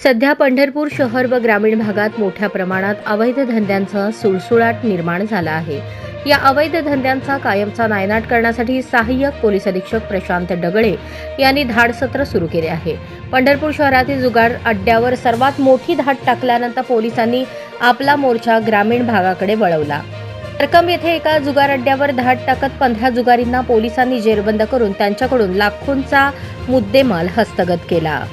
सध्या पंढरपूर शहर व ग्रामीण भागात मोठ्या प्रमाणात अवैध धंद्यांचा सुळसुळाट निर्माण झाला आहे. या अवैध धंद्यांचा कायमचा नायनाट करण्यासाठी सहाय्यक पोलीस अधीक्षक प्रशांत डगळे यांनी धाडसत्र सुरू केले आहे. पंढरपूर शहरातील जुगार अड्ड्यावर सर्वात मोठी धाड टाकल्यानंतर पोलिसांनी आपला मोर्चा ग्रामीण भागाकडे वळवला. तरकम येथे एका जुगार अड्ड्यावर धाड टाकत 15 जुगारींना पोलिसांनी जेरबंद करून त्यांच्याकडून लाखोंचा मुद्देमाल हस्तगत केला.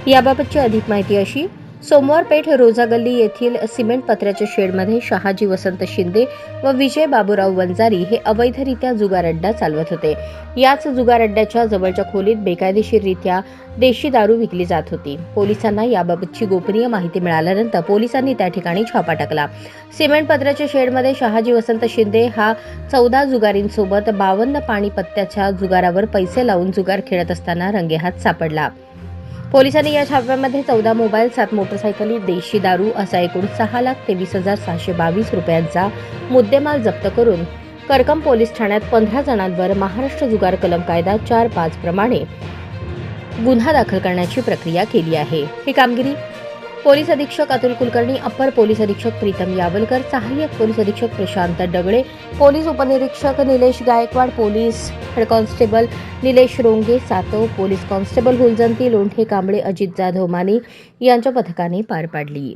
याबाबतची अधिक माहिती अशी: सोमवार पेठ रोजा गल्ली येथील सिमेंट पत्र्याच्या शेडमध्ये शहाजी वसंत शिंदे व विजय बाबूराव वंजारी हे अवैधरित्या जुगार अड्डा चालवत होते. याच जुगार अड्ड्याच्या जवळच्या खोलीत बेकायदेशीररित्या देशी दारू विकली जात होती. पोलिसांना याबाबतची गोपनीय माहिती मिळाल्यानंतर पोलिसांनी त्या ठिकाणी छापा टाकला. सिमेंट पत्र्याच्या शेडमध्ये शहाजी वसंत शिंदे हा 14 जुगारींसोबत 52 पाणीपत्त्याच्या जुगारावर पैसे लावून जुगार खेळत असताना रंगेहात सापडला. पोलिसांनी या छाप्यामध्ये 14 मोबाईल, 7 मोटरसायकली, देशी दारू असा एकूण 6,23,622 रुपयांचा मुद्देमाल जप्त करून करकम पोलीस ठाण्यात 15 जणांवर महाराष्ट्र जुगार कलम कायदा 4(5) प्रमाणे गुन्हा दाखल करण्याची प्रक्रिया केली आहे. ही कामगिरी पोलीस अधीक्षक अतुल कुलकर्णी, अप्पर पोलीस अधीक्षक प्रीतम यावलकर, सहाय्यक पोलीस अधीक्षक प्रशांत डगळे, पोलीस उपनिरीक्षक Nilesh Gaikwad, police head constable Nilesh Ronge Satav, police constable Huljanti Londhe Kamble, Ajit Jadhav Mane यांच्या पथकाने पार पाडली.